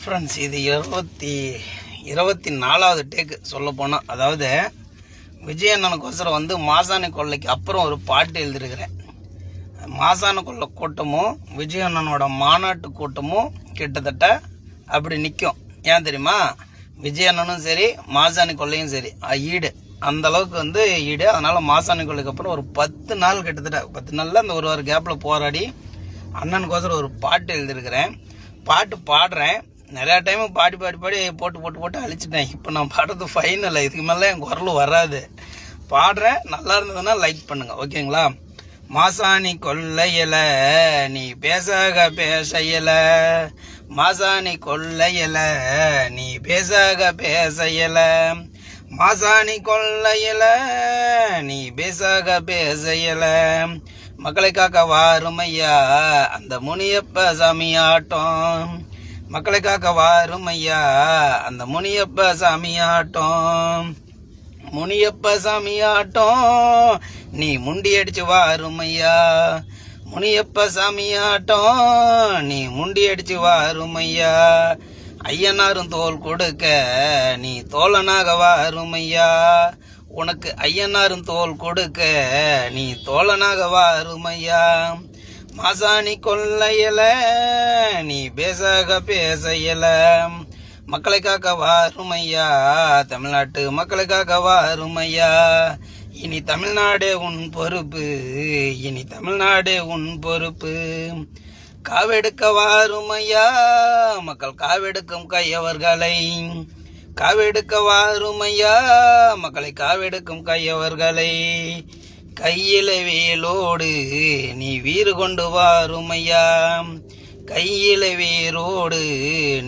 Friends, இது 24வது டேக்கு சொல்ல போனால். அதாவது விஜய் அண்ணனுக்கோசரம் வந்து மாசாணி கொள்ளைக்கு அப்புறம் ஒரு பாட்டு எழுதியிருக்கிறேன். மாசாணி கொள்ளை கூட்டமும் விஜய் அண்ணனோட மாநாட்டு கூட்டமும் கிட்டத்தட்ட அப்படி நிற்கும். ஏன் தெரியுமா? விஜய் அண்ணனும் சரி மாசாணி கொள்ளையும் சரி ஈடு, அந்த அளவுக்கு வந்து ஈடு. அதனால மாசாணி கொள்ளைக்கு அப்புறம் ஒரு 10 நாள், கிட்டத்தட்ட 10 நாளில் அந்த ஒரு வார கேப்பில் போராடி அண்ணனுக்கோசரம் ஒரு பாட்டு எழுதியிருக்கிறேன். பாட்டு பாடுறேன். நிறையா டைமு பாடி போட்டு அழிச்சிட்டேன். இப்போ நான் பாடுறது ஃபைனல். இதுக்கு மேலே என் குரல் வராது. பாடுறேன். நல்லா இருந்ததுன்னா லைக் பண்ணுங்க, ஓகேங்களா? மாசாணி கொள்ளையில நீ பேசையல, மாசாணி கொள்ளையில நீ பேசையல, மாசாணி கொள்ளையில நீ பேசையல, மக்களை காக்க வாருமையா அந்த முனியப்ப சாமியாட்டம், மக்களை காக்க வாருமையா அந்த முனியப்ப சாமியாட்டம், முனியப்ப சாமியாட்டம் நீ முண்டி அடிச்சு வாருமையா, முனியப்ப சாமியாட்டம் நீ முண்டி அடிச்சு வாருமையா, ஐயனாரும் தோல் கொடுக்க நீ தோழனாக வாருமையா, உனக்கு ஐயனாரும் தோல் கொடுக்க நீ தோழனாக வாருமையா, மாசாணி கொள்ளையில நீ பேசையல, மக்களை காக்க வாருமையா தமிழ்நாட்டு மக்களை காக்க வாருமையா, இனி தமிழ்நாடே உன் பொறுப்பு, இனி தமிழ்நாடே உன் பொறுப்பு, காவெடுக்க வாருமையா மக்கள் காவெடுக்கும் கையவர்களை, காவெடுக்க வாருமையா மக்களை காவெடுக்கும் கையவர்களை, கையில வேலோடு நீ வீறு கொண்டு வாருமையா, கையில வேரோடு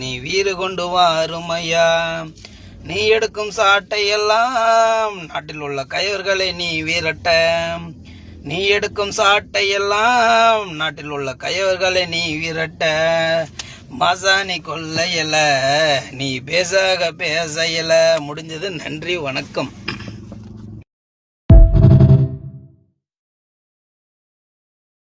நீ வீறு கொண்டு வாருமையா, நீ எடுக்கும் சாட்டையெல்லாம் நாட்டில் உள்ள கையவர்களை நீ வீரட்ட, நீ எடுக்கும் சாட்டையெல்லாம் நாட்டில் உள்ள கையவர்களை நீ வீரட்ட, மாசாணி கொள்ளையில நீ பேசையல. முடிஞ்சது. நன்றி, வணக்கம்.